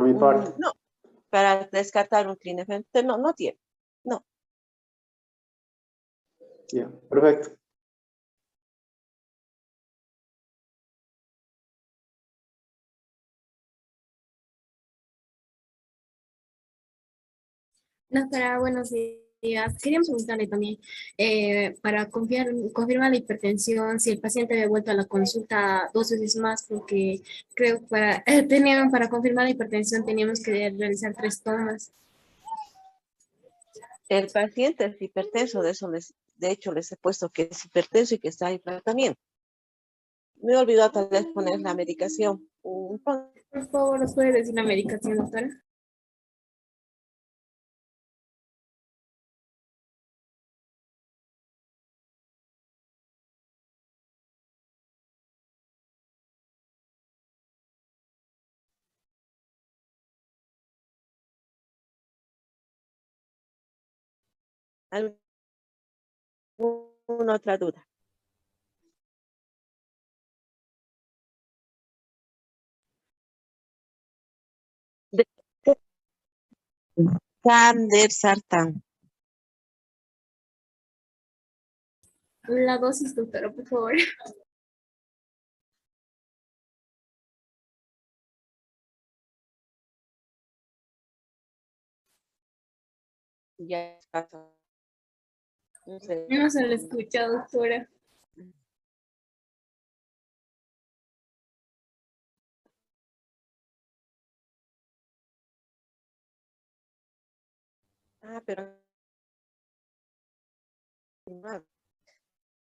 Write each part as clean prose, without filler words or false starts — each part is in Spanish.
por mi parte. No, para descartar un Klinefelter, no, no tiene. No. Ya, perfecto. Doctora, buenos días. Queríamos preguntarle también, para confirmar la hipertensión, si el paciente había vuelto a la consulta 2 veces más, porque creo que para confirmar la hipertensión teníamos que realizar 3 tomas. El paciente es hipertenso, de hecho les he puesto que es hipertenso y que está en tratamiento. Me he olvidado tal vez poner la medicación. Por favor, ¿nos puede decir la medicación, doctora? ¿Alguna otra duda? De Sartán. La dosis, doctora, por favor. Ya está. No sé. No se lo escucha, doctora. Pero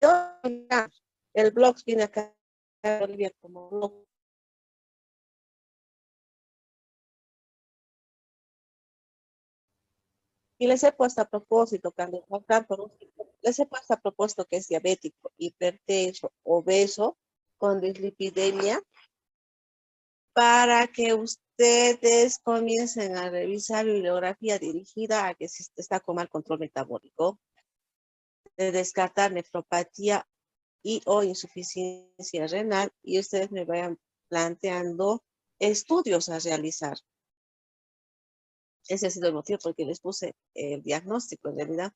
yo, el blog viene acá en Bolivia como blog. Y les he puesto a propósito, les he puesto a propósito que es diabético, hipertenso, obeso, con dislipidemia, para que ustedes comiencen a revisar bibliografía dirigida a que si está con mal control metabólico, de descartar nefropatía y o insuficiencia renal, y ustedes me vayan planteando estudios a realizar. Ese ha sido el motivo por el que les puse el diagnóstico en realidad.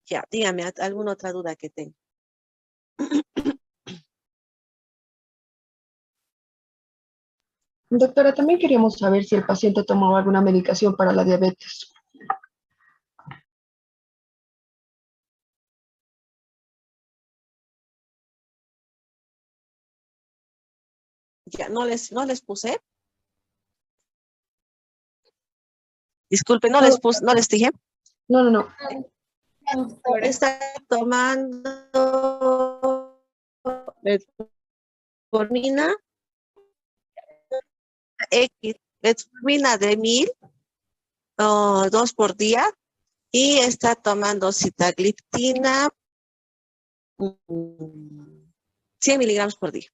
Ya, dígame, ¿alguna otra duda que tenga? Doctora, también queríamos saber si el paciente tomaba alguna medicación para la diabetes. Ya, no les puse. Disculpe, no les puse, no les dije. No. Está tomando metformina X, metformina de 1000, 2 por día, y está tomando sitagliptina 100 miligramos por día.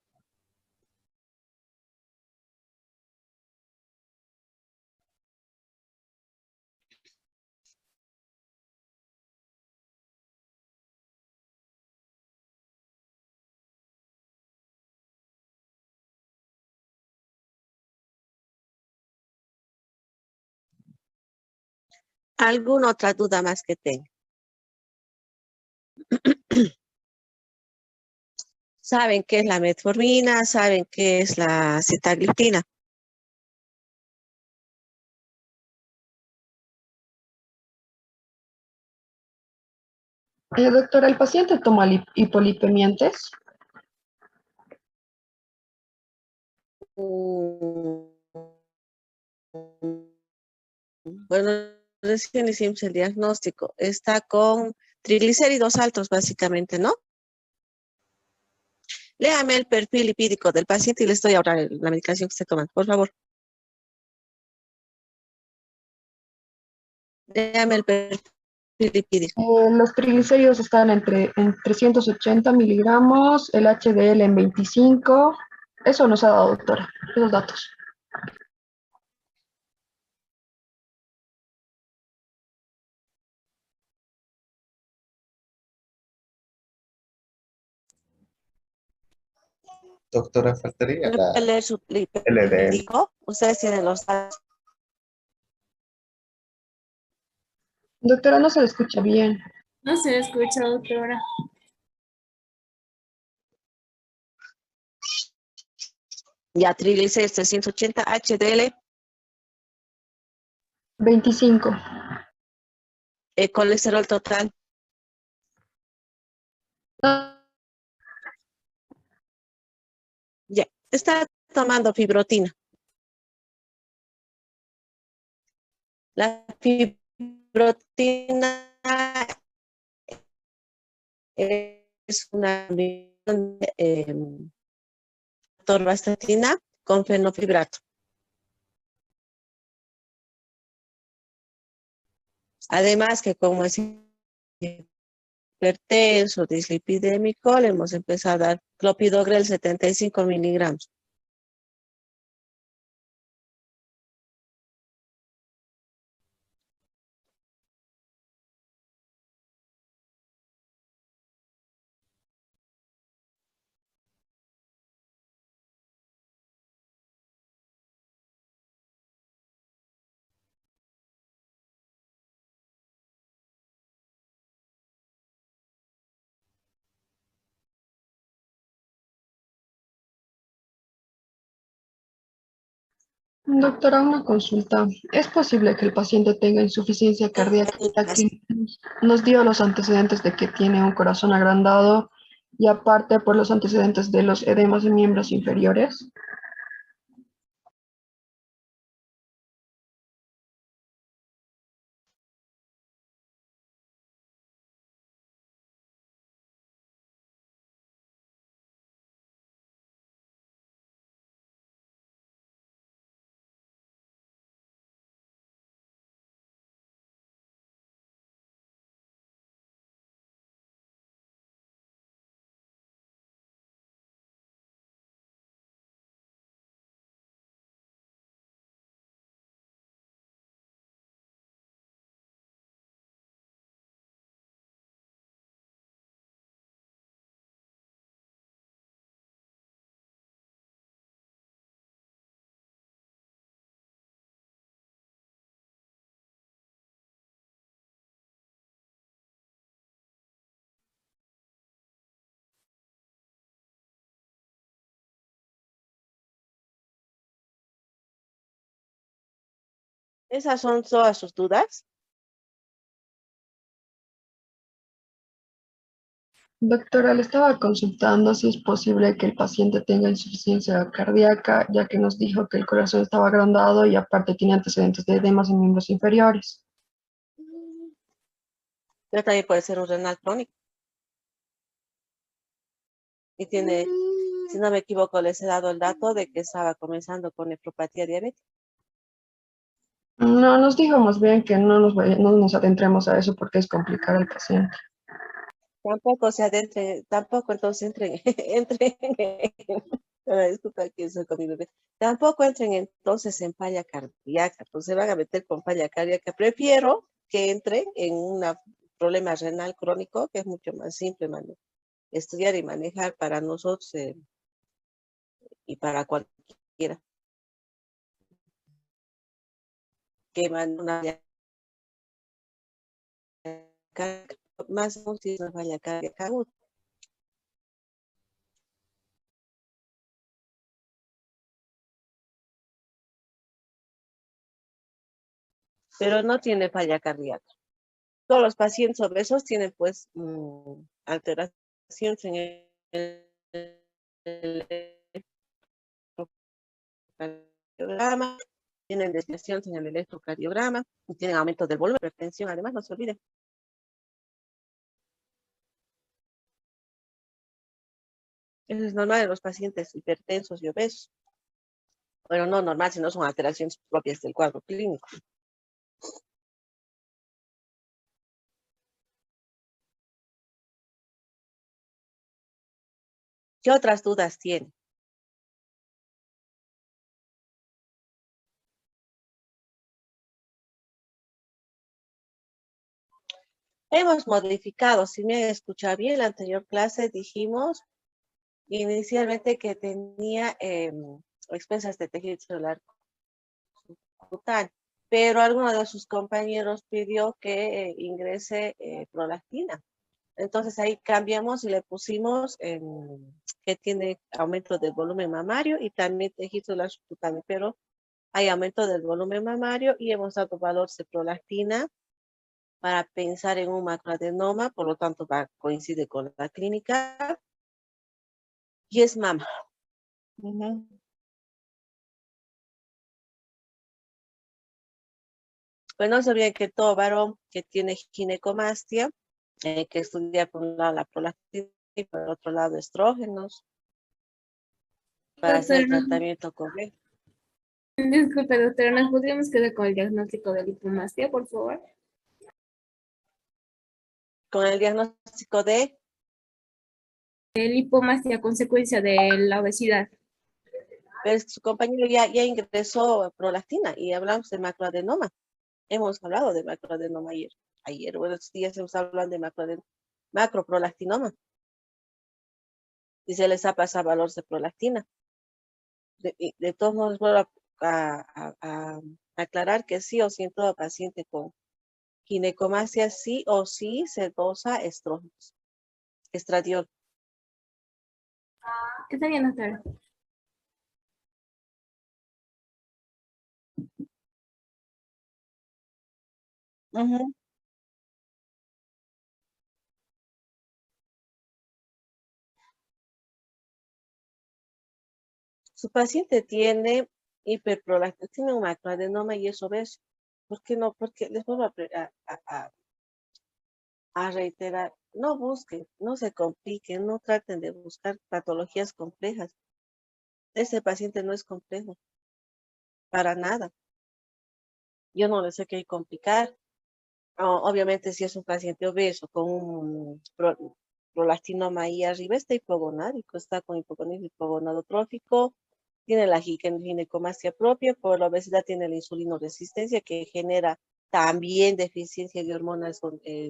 ¿Alguna otra duda más que tenga? ¿Saben qué es la metformina? ¿Saben qué es la sitagliptina? Doctora, ¿el paciente toma hipolipemiantes? Bueno, recién hicimos el diagnóstico. Está con triglicéridos altos, básicamente, ¿no? Léame el perfil lipídico del paciente y le estoy ahora la medicación que esté tomando, por favor. Léame el perfil lipídico. Los triglicéridos están en 380 miligramos, el HDL en 25. Eso nos ha dado, doctora, esos datos. Doctora, faltaría ¿Me puede la leer su LDL. hipotético? Ustedes tienen los datos. Doctora, no se le escucha bien. No se escucha, doctora. Ya, triglicéridos 380, HDL, 25. colesterol total, No, ya. Está tomando fibrotina. La fibrotina es una combinación de atorvastatina con fenofibrato. Además que como es hipertenso, dislipidémico, le hemos empezado a dar clopidogrel 75 miligramos. doctora, una consulta. ¿Es posible que el paciente tenga insuficiencia cardíaca, ya que nos dio los antecedentes de que tiene un corazón agrandado y aparte por los antecedentes de los edemas en miembros inferiores? Esas son todas sus dudas. Doctora, le estaba consultando si es posible que el paciente tenga insuficiencia cardíaca, ya que nos dijo que el corazón estaba agrandado y aparte tiene antecedentes de edemas en miembros inferiores. Pero también puede ser un renal crónico. Y tiene, si no me equivoco, les he dado el dato de que estaba comenzando con nefropatía diabética. No, nos dijo más bien que no nos adentremos a eso porque es complicar al paciente. Tampoco se adentren, tampoco entonces entren, entren disculpa que soy con mi bebé. Tampoco entren entonces en falla cardíaca, pues se van a meter con falla cardíaca. Prefiero que entren en un problema renal crónico, que es mucho más simple estudiar y manejar para nosotros y para cualquiera que mande una falla cardíaca, más aún si es una falla cardíaca aguda. Pero no tiene falla cardíaca. Todos los pacientes obesos tienen pues alteraciones en el electrocardiograma, tienen desviaciones en el electrocardiograma, y tienen aumento del volumen, hipertensión, además no se olviden. Eso es normal en los pacientes hipertensos y obesos. Bueno, no normal, sino son alteraciones propias del cuadro clínico. ¿Qué otras dudas tienen? Hemos modificado, si me han escuchado bien, en la anterior clase dijimos inicialmente que tenía expensas de tejido celular cutáneo, pero alguno de sus compañeros pidió que ingrese prolactina. Entonces ahí cambiamos y le pusimos que tiene aumento del volumen mamario y también tejido celular subcutáneo, pero hay aumento del volumen mamario y hemos dado valor de prolactina para pensar en un macroadenoma, por lo tanto coincide con la clínica y es mama. Pues no se olviden que todo varón que tiene ginecomastia, que estudia por un lado la prolactina y por otro lado estrógenos, para hacer el Doctora, tratamiento correcto. disculpe, doctora, ¿nos podríamos quedar con el diagnóstico de lipomastia, por favor? Con el diagnóstico de, Lipomastia a consecuencia de la obesidad. pues, su compañero ya ingresó prolactina y hablamos de macroadenoma. Hemos hablado de macroadenoma ayer, buenos días hemos hablado de macroprolactinoma. Y se les ha pasado valor de prolactina. De todos modos, vuelvo a aclarar que sí o sí en todo paciente con ginecomastia sí o sí se dosa estrógenos, estradiol. Está bien, doctora. Ujú. Su paciente tiene hiperprolactina, tiene un macroadenoma y es obeso. ¿Por qué no? Porque les vuelvo a reiterar, no busquen, no se compliquen, no traten de buscar patologías complejas. Ese paciente no es complejo, para nada. Yo no le sé qué complicar. Obviamente, si es un paciente obeso con un prolactinoma ahí arriba, está hipogonádico, está con hipogonadismo hipogonadotrófico, tiene la ginecomastia propia, por la obesidad tiene la insulinoresistencia que genera también deficiencia de hormonas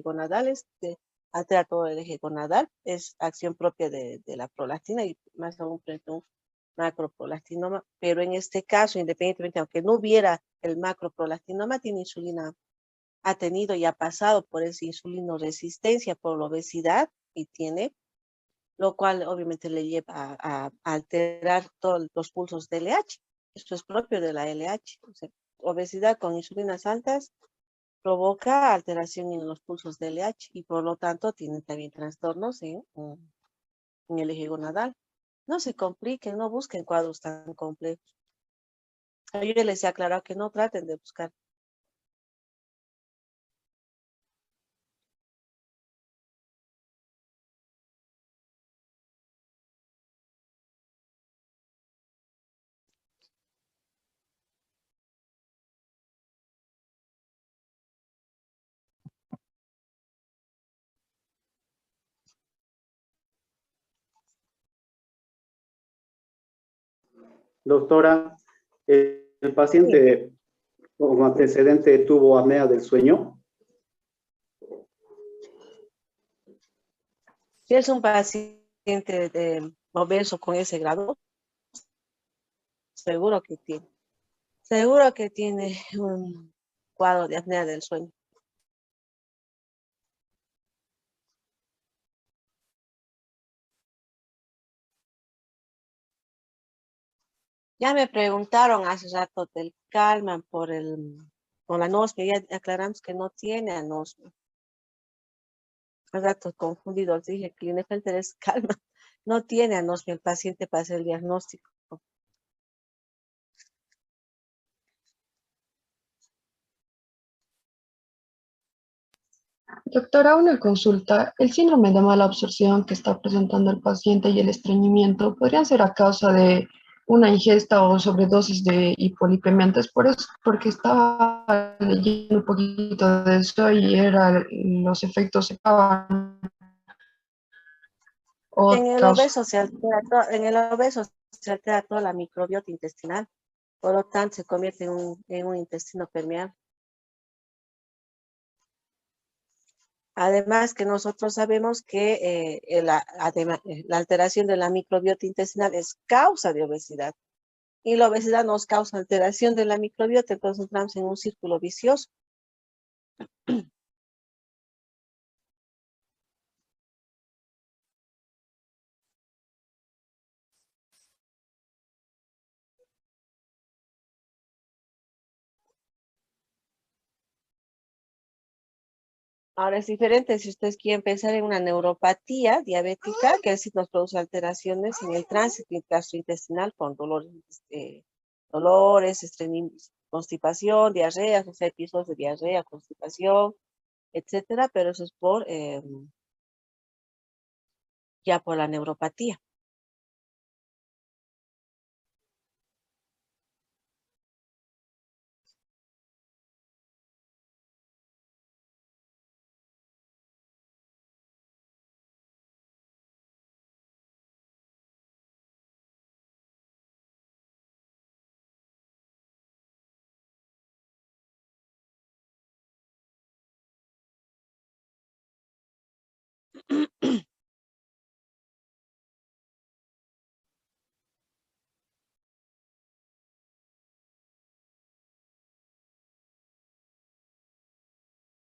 gonadales, que altera todo el eje gonadal, es acción propia de la prolactina y más aún frente a un macroprolactinoma, pero en este caso, independientemente, aunque no hubiera el macroprolactinoma, tiene insulina, ha tenido y ha pasado por esa insulinoresistencia por la obesidad y tiene, lo cual obviamente le lleva a alterar todos los pulsos de LH. Esto es propio de la LH. O sea, obesidad con insulinas altas provoca alteración en los pulsos de LH y por lo tanto tienen también trastornos en el eje gonadal. No se compliquen, no busquen cuadros tan complejos. Yo ya les he aclarado que no traten de buscar. Doctora, el paciente como antecedente tuvo apnea del sueño. Si es un paciente obeso con ese grado, seguro que tiene. Seguro que tiene un cuadro de apnea del sueño. Ya me preguntaron hace rato del Calman con la anosmia. Ya aclaramos que no tiene anosmia. Hace rato confundidos dije, Klinefelter es Calman. No tiene anosmia el paciente para hacer el diagnóstico. Doctora, una consulta. ¿El síndrome de mala absorción que está presentando el paciente y el estreñimiento podrían ser a causa de una ingesta o sobredosis de hipolipemiantes? Por eso, porque estaba leyendo un poquito de eso y los efectos se acaban o En el causa. obeso se altera toda la microbiota intestinal. Por lo tanto, se convierte en un intestino permeable. Además que nosotros sabemos que la alteración de la microbiota intestinal es causa de obesidad. Y la obesidad nos causa alteración de la microbiota, entonces entramos en un círculo vicioso. Ahora es diferente si ustedes quieren pensar en una neuropatía diabética, que sí nos produce alteraciones en el tránsito gastrointestinal con dolores, constipación, diarrea, o sea, episodios de diarrea, constipación, etcétera, pero eso es ya por la neuropatía.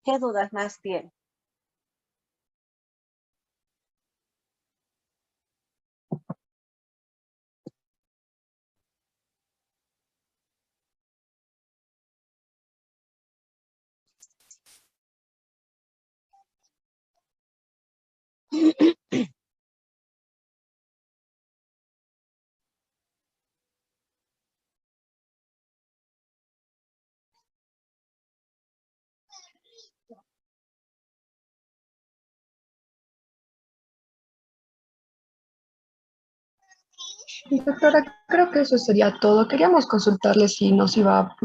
¿Qué dudas más tienen? Doctora, creo que eso sería todo. Queríamos consultarle si iba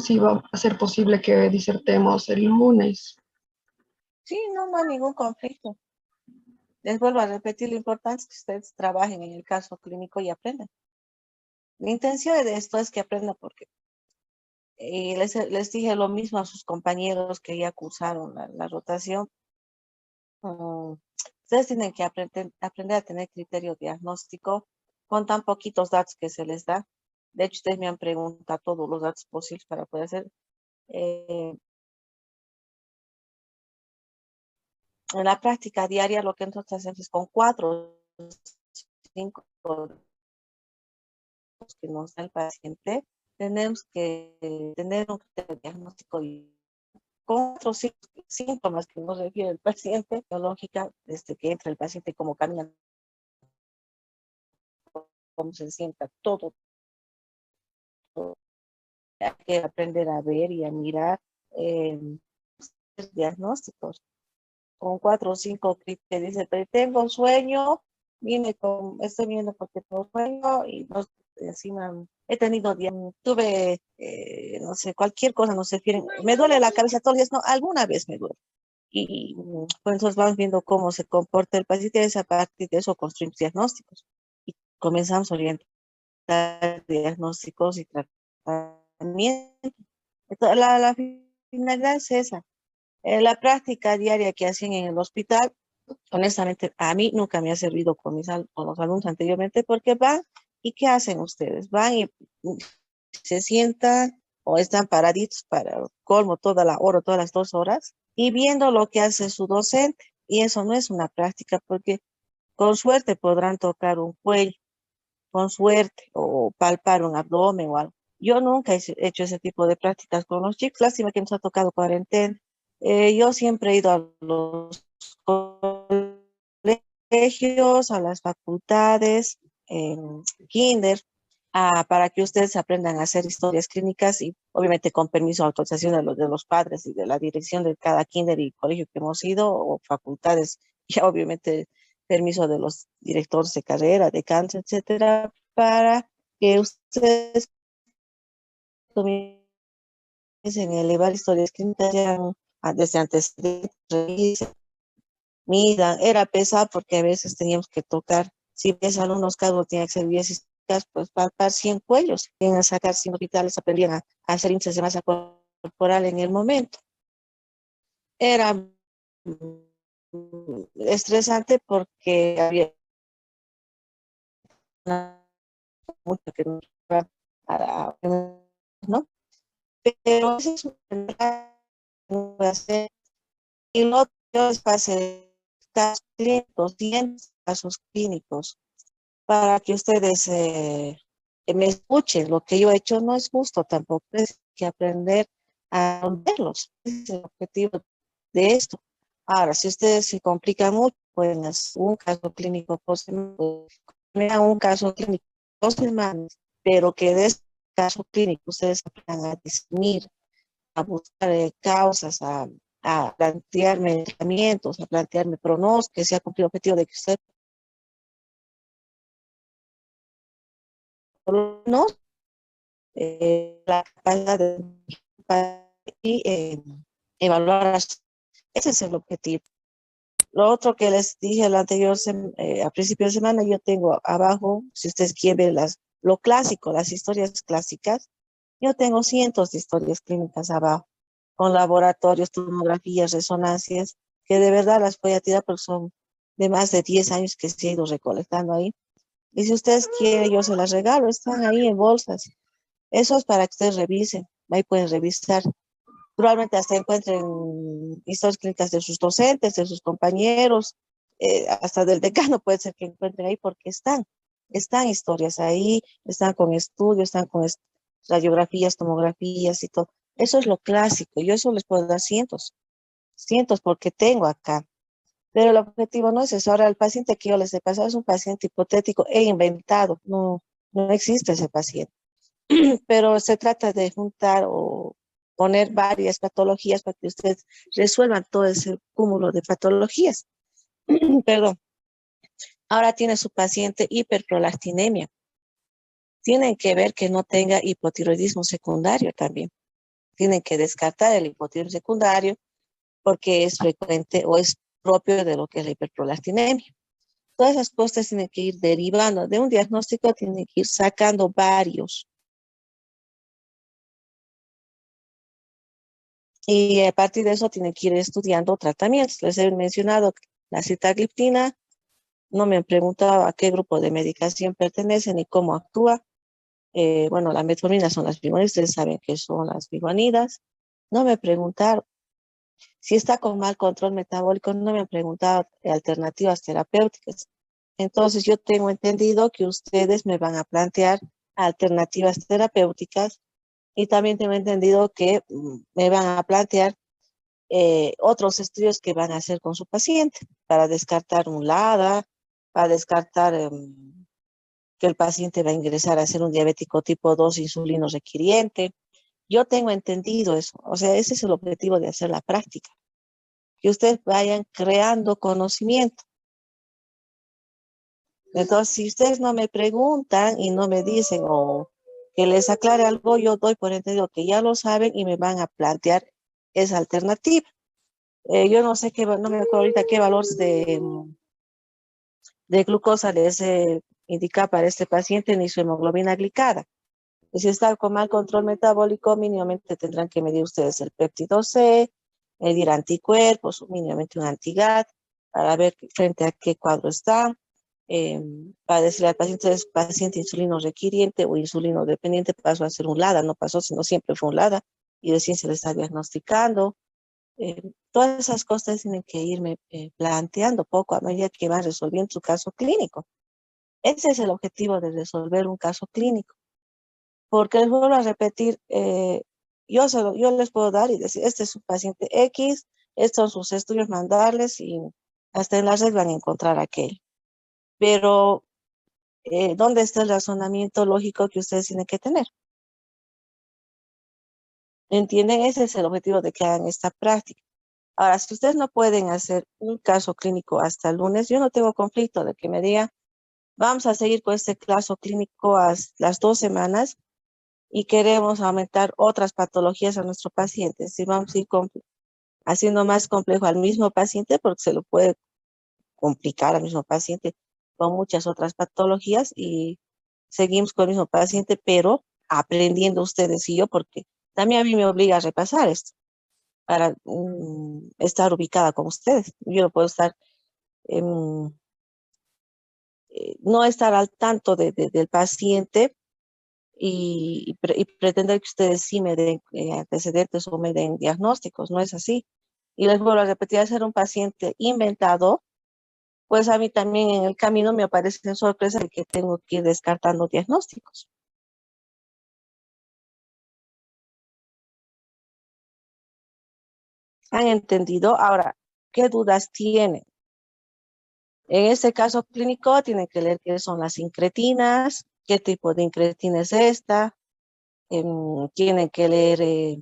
a ser posible que disertemos el lunes. Sí, no hay ningún conflicto. Les vuelvo a repetir, lo importante es que ustedes trabajen en el caso clínico y aprendan. La intención de esto es que aprendan porque les dije lo mismo a sus compañeros que ya cursaron la rotación. Ustedes tienen que aprender a tener criterio diagnóstico con tan poquitos datos que se les da. De hecho, ustedes me han preguntado todos los datos posibles para poder hacer. En la práctica diaria, lo que nosotros hacemos es con 4 o 5 que nos da el paciente, tenemos que tener un criterio diagnóstico y 4 o 5 síntomas que nos refiere el paciente, biológica, desde que entra el paciente, cómo camina, cómo se sienta, todo. Hay que aprender a ver y a mirar diagnósticos. Con 4 o 5 criterios, dice, pero tengo sueño, estoy viendo porque tengo sueño y no, encima he tenido días, tuve, no sé, cualquier cosa, no sé, me duele la cabeza todos los días, no, alguna vez me duele. Y pues entonces vamos viendo cómo se comporta el paciente y a partir de eso construimos diagnósticos. Y comenzamos a orientar diagnósticos y tratamientos. Entonces, la finalidad es esa. La práctica diaria que hacían en el hospital, honestamente, a mí nunca me ha servido con con los alumnos anteriormente porque van y ¿qué hacen ustedes? Van y se sientan o están paraditos para colmo toda la hora, todas las 2 horas y viendo lo que hace su docente. Y eso no es una práctica porque con suerte podrán tocar un cuello, con suerte, o palpar un abdomen o algo. Yo nunca he hecho ese tipo de prácticas con los chicos. Lástima que nos ha tocado cuarentena. Yo siempre he ido a los colegios, a las facultades, kinder, para que ustedes aprendan a hacer historias clínicas y obviamente con permiso, autorización de los padres y de la dirección de cada kinder y colegio que hemos ido o facultades y obviamente permiso de los directores de carrera, de cáncer, etcétera, para que ustedes comiencen a elevar historias clínicas desde antes de revisen, midan. Era pesado porque a veces teníamos que tocar, si ves alumnos cada uno tenía que ser 10 pues palpar 100 cuellos, iban a sacar 100 hospitales, aprendían a hacer índices de masa corporal en el momento. Era estresante porque había mucho que no iba ¿no? Pero eso es un hacer. Y lo otro es hacer casos clínicos, 100 casos clínicos, para que ustedes me escuchen. Lo que yo he hecho no es justo tampoco, es que aprender a verlos. Ese es el objetivo de esto. Ahora, si ustedes se complican mucho, pueden hacer un caso clínico por semana, me hagan un caso clínico 2 semanas, pero que de ese caso clínico ustedes aprendan a discernir, a buscar causas, a plantearme tratamientos, a plantearme pronósticos, que sea cumplir el objetivo de que usted no la capacidad de y, evaluar. Ese es el objetivo. Lo otro que les dije a principio de semana, yo tengo abajo, si ustedes quieren ver lo clásico, las historias clásicas, yo tengo cientos de historias clínicas abajo, con laboratorios, tomografías, resonancias, que de verdad las voy a tirar porque son de más de 10 años que se he ido recolectando ahí. Y si ustedes quieren, yo se las regalo, están ahí en bolsas. Eso es para que ustedes revisen, ahí pueden revisar. Probablemente hasta encuentren historias clínicas de sus docentes, de sus compañeros, hasta del decano puede ser que encuentren ahí porque están historias ahí, están con estudios, están con radiografías, tomografías y todo. Eso es lo clásico, yo eso les puedo dar cientos porque tengo acá. Pero el objetivo no es eso. Ahora, el paciente que yo les he pasado es un paciente hipotético e inventado, no existe ese paciente. Pero se trata de juntar o poner varias patologías para que ustedes resuelvan todo ese cúmulo de patologías. Perdón. Ahora tiene su paciente hiperprolactinemia. Tienen que ver que no tenga hipotiroidismo secundario también. Tienen que descartar el hipotiroidismo secundario porque es frecuente o es propio de lo que es la hiperprolactinemia. Todas esas cosas tienen que ir derivando de un diagnóstico, tienen que ir sacando varios. Y a partir de eso tienen que ir estudiando tratamientos. Les he mencionado la sitagliptina. No me han preguntado a qué grupo de medicación pertenece ni cómo actúa. Bueno, la metformina son las biguanidas. Ustedes saben que son las biguanidas. No me preguntaron si está con mal control metabólico. No me han preguntado alternativas terapéuticas. Entonces yo tengo entendido que ustedes me van a plantear alternativas terapéuticas y también tengo entendido que me van a plantear otros estudios que van a hacer con su paciente para descartar un LADA, para descartar que el paciente va a ingresar a ser un diabético tipo 2 insulino requiriente. Yo tengo entendido eso. O sea, ese es el objetivo de hacer la práctica. Que ustedes vayan creando conocimiento. Entonces, si ustedes no me preguntan y no me dicen o que les aclare algo, yo doy por entendido que ya lo saben y me van a plantear esa alternativa. Yo no sé no me acuerdo ahorita qué valores de glucosa les indica para este paciente ni su hemoglobina glicada. Y si está con mal control metabólico, mínimamente tendrán que medir ustedes el péptido C, medir anticuerpos, mínimamente un antigat, para ver frente a qué cuadro está. Para decirle al paciente, es paciente insulino requiriente o insulino dependiente, pasó a ser un LADA, no pasó, sino siempre fue un LADA, y recién se le está diagnosticando. Todas esas cosas tienen que irme planteando poco a medida que van resolviendo su caso clínico. Ese es el objetivo de resolver un caso clínico. Porque les vuelvo a repetir, yo les puedo dar y decir, este es un paciente X, estos son sus estudios, mandarles y hasta en la red van a encontrar aquel. Pero, ¿dónde está el razonamiento lógico que ustedes tienen que tener? ¿Entienden? Ese es el objetivo de que hagan esta práctica. Ahora, si ustedes no pueden hacer un caso clínico hasta el lunes, yo no tengo conflicto de que me digan, vamos a seguir con este caso clínico a las 2 semanas y queremos aumentar otras patologías a nuestro paciente. Si vamos a ir haciendo más complejo al mismo paciente, porque se lo puede complicar al mismo paciente con muchas otras patologías y seguimos con el mismo paciente, pero aprendiendo ustedes y yo, porque también a mí me obliga a repasar esto. para estar ubicada con ustedes. Yo no puedo estar, no estar al tanto del paciente y pretender que ustedes sí me den antecedentes o me den diagnósticos. No es así. Y les vuelvo a repetir, al ser un paciente inventado, pues a mí también en el camino me aparecen sorpresas de que tengo que ir descartando diagnósticos. ¿Han entendido? Ahora, ¿qué dudas tienen? En este caso clínico tienen que leer qué son las incretinas, qué tipo de incretina es esta, tienen que leer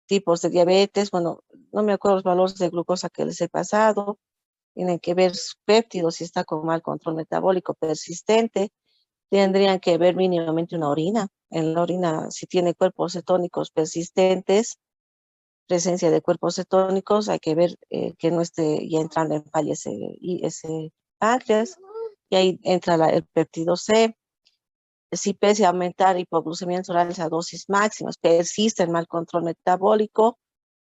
tipos de diabetes, bueno, no me acuerdo los valores de glucosa que les he pasado, tienen que ver sus péptidos si está con mal control metabólico persistente, tendrían que ver mínimamente una orina, en la orina si tiene cuerpos cetónicos persistentes, presencia de cuerpos cetónicos, hay que ver que no esté ya entrando en falla ese páncreas, y ahí entra el péptido C. Si pese a aumentar hipoglucemias orales a dosis máximas, persiste el mal control metabólico,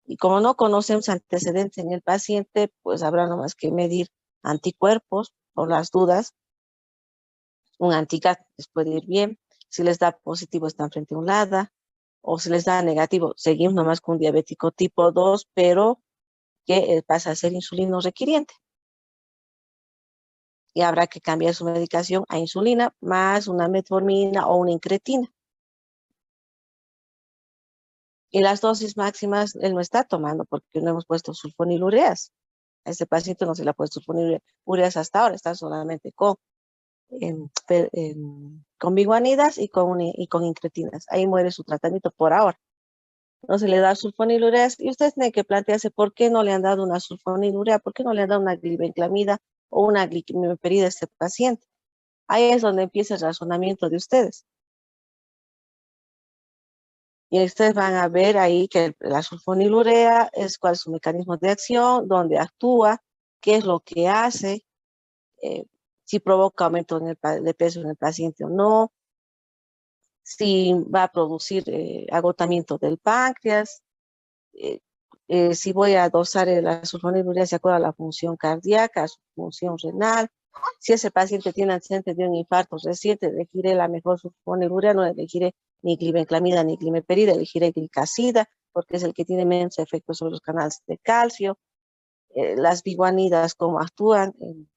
y como no conocemos antecedentes en el paciente, pues habrá nomás que medir anticuerpos por las dudas. Un anticat les puede ir bien. Si les da positivo, están frente a un LADA. O si les da negativo, seguimos nomás con un diabético tipo 2, pero que pasa a ser insulino requiriente. Y habrá que cambiar su medicación a insulina más una metformina o una incretina. Y las dosis máximas él no está tomando porque no hemos puesto sulfonilureas. A este paciente no se le ha puesto sulfonilureas hasta ahora, está solamente con biguanidas y con incretinas. Ahí muere su tratamiento por ahora. No se le da sulfonilureas y ustedes tienen que plantearse por qué no le han dado una sulfonilurea, por qué no le han dado una glibenclamida o una glimeperida a este paciente. Ahí es donde empieza el razonamiento de ustedes. Y ustedes van a ver ahí que la sulfonilurea es cuál es su mecanismo de acción, dónde actúa, qué es lo que hace, si provoca aumento de peso en el paciente o no, si va a producir agotamiento del páncreas, eh, si voy a dosar la sulfonilurea de acuerdo a la función cardíaca, a su función renal. Si ese paciente tiene antecedentes de un infarto reciente, elegiré la mejor sulfonilurea, no elegiré ni glibenclamida ni glimeperida, elegiré glicacida, porque es el que tiene menos efecto sobre los canales de calcio. Las biguanidas, cómo actúan,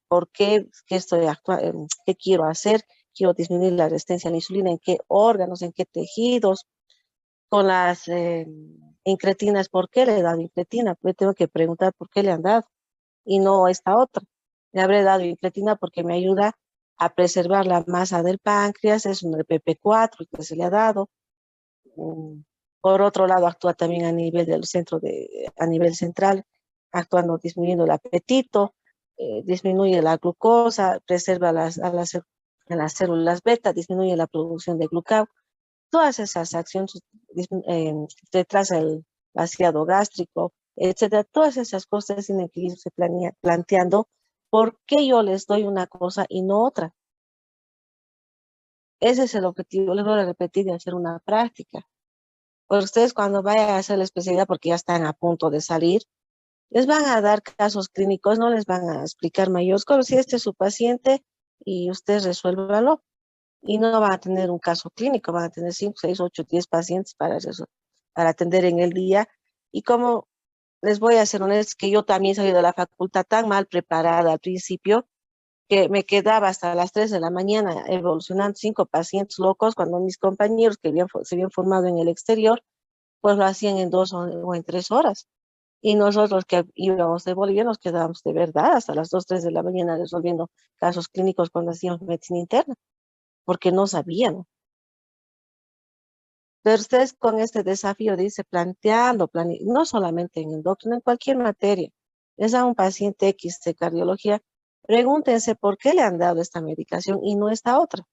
por qué, qué quiero hacer, quiero disminuir la resistencia a la insulina, en qué órganos, en qué tejidos. Con las incretinas, ¿por qué le he dado incretina? Me tengo que preguntar por qué le han dado y no esta otra. Le habré dado incretina porque me ayuda a preservar la masa del páncreas, es un PP4 que se le ha dado. Por otro lado, actúa también a nivel del a nivel central, actuando, disminuyendo el apetito, disminuye la glucosa, preserva en las células beta, disminuye la producción de glucagón. Todas esas acciones, retrasa el vaciado gástrico, etcétera. Todas esas cosas tienen que irse planteando por qué yo les doy una cosa y no otra. Ese es el objetivo, les voy a repetir, de hacer una práctica. Pues ustedes cuando vayan a hacer la especialidad, porque ya están a punto de salir, les van a dar casos clínicos, no les van a explicar mayores cosas. Si este es su paciente y ustedes resuélvanlo, y no van a tener un caso clínico, van a tener 5, 6, 8, 10 pacientes para atender en el día. Y como les voy a ser honestos, que yo también salí de la facultad tan mal preparada al principio, que me quedaba hasta las 3 de la mañana evolucionando 5 pacientes locos, cuando mis compañeros que se habían formado en el exterior, pues lo hacían en 2 o en 3 horas. Y nosotros que íbamos de Bolivia nos quedábamos de verdad hasta las 2, 3 de la mañana resolviendo casos clínicos cuando hacíamos medicina interna, porque no sabían. Pero ustedes con este desafío dice planteando, no solamente en endocrino, en cualquier materia, les da un paciente X de cardiología, pregúntense por qué le han dado esta medicación y no esta otra.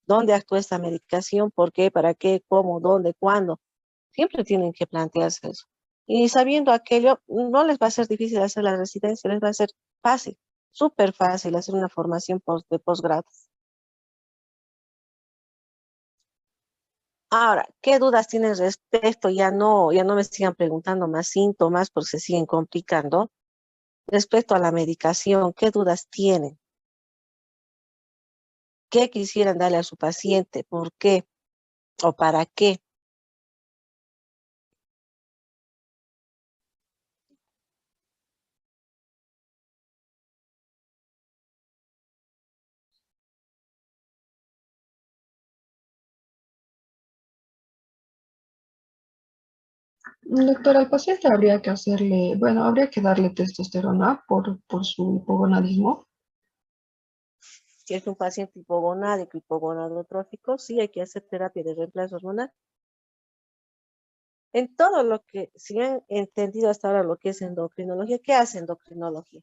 ¿Dónde actúa esta medicación? ¿Por qué? ¿Para qué? ¿Cómo? ¿Dónde? ¿Cuándo? Siempre tienen que plantearse eso. Y sabiendo aquello, no les va a ser difícil hacer la residencia, les va a ser fácil, súper fácil hacer una formación de posgrado. Ahora, ¿qué dudas tienen respecto? Ya no me sigan preguntando más síntomas porque se siguen complicando. Respecto a la medicación, ¿qué dudas tienen? ¿Qué quisieran darle a su paciente? ¿Por qué? ¿O para qué? Doctora, al paciente habría que hacerle, bueno, habría que darle testosterona por su hipogonadismo. Si es un paciente hipogonádico, hipogonadotrófico, sí hay que hacer terapia de reemplazo hormonal. En todo lo que, si han entendido hasta ahora lo que es endocrinología, ¿qué hace endocrinología?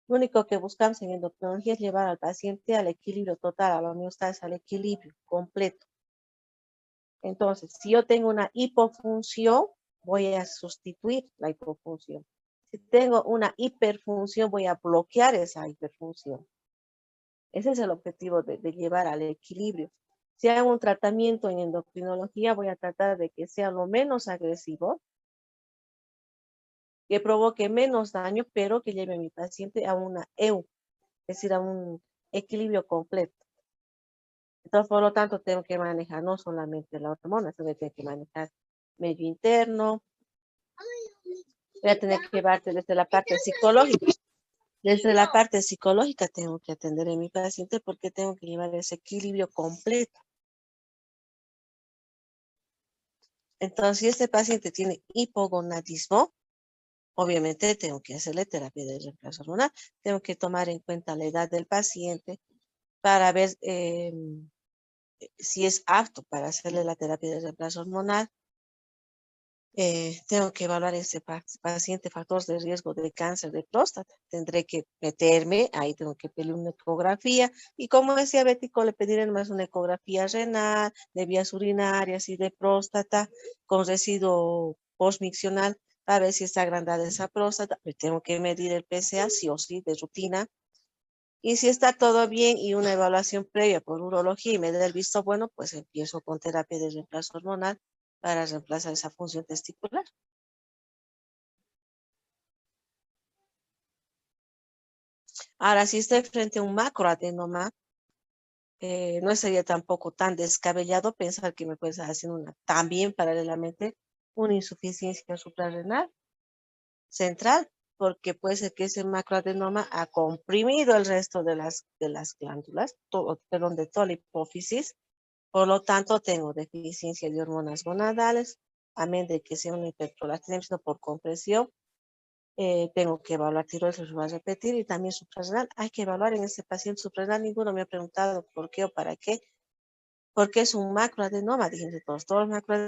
Lo único que buscamos en endocrinología es llevar al paciente al equilibrio total, a la homeostasis, al equilibrio completo. Entonces, si yo tengo una hipofunción, voy a sustituir la hipofunción. Si tengo una hiperfunción, voy a bloquear esa hiperfunción. Ese es el objetivo de llevar al equilibrio. Si hago un tratamiento en endocrinología, voy a tratar de que sea lo menos agresivo, que provoque menos daño, pero que lleve a mi paciente a una EU, es decir, a un equilibrio completo. Entonces, por lo tanto, tengo que manejar no solamente la hormona, sino que tengo que manejar medio interno. Voy a tener que llevarte desde la parte psicológica. Desde la parte psicológica tengo que atender a mi paciente porque tengo que llevar ese equilibrio completo. Entonces, si este paciente tiene hipogonadismo, obviamente tengo que hacerle terapia de reemplazo hormonal. Tengo que tomar en cuenta la edad del paciente para ver si es apto para hacerle la terapia de reemplazo hormonal. Tengo que evaluar ese paciente factores de riesgo de cáncer de próstata. Tendré que meterme, ahí tengo que pedir una ecografía. Y como es diabético, le pediré más una ecografía renal, de vías urinarias y de próstata, con residuo postmiccional, para ver si está agrandada esa próstata. Le tengo que medir el PSA, sí o sí, de rutina. Y si está todo bien y una evaluación previa por urología y me da el visto bueno, pues empiezo con terapia de reemplazo hormonal para reemplazar esa función testicular. Ahora, si estoy frente a un macroadenoma, no sería tampoco tan descabellado pensar que me puede estar haciendo también paralelamente una insuficiencia suprarrenal central, porque puede ser que ese macroadenoma ha comprimido el resto de las glándulas, perdón, de toda la hipófisis. Por lo tanto, tengo deficiencia de hormonas gonadales, amén de que sea una hiperprolactinemia, sino por compresión. Tengo que evaluar tiroides, lo voy a repetir, y también suprarrenal. Hay que evaluar en este paciente suprarrenal. Ninguno me ha preguntado por qué o para qué. Porque es un macroadenoma, dije todos los macroadenomas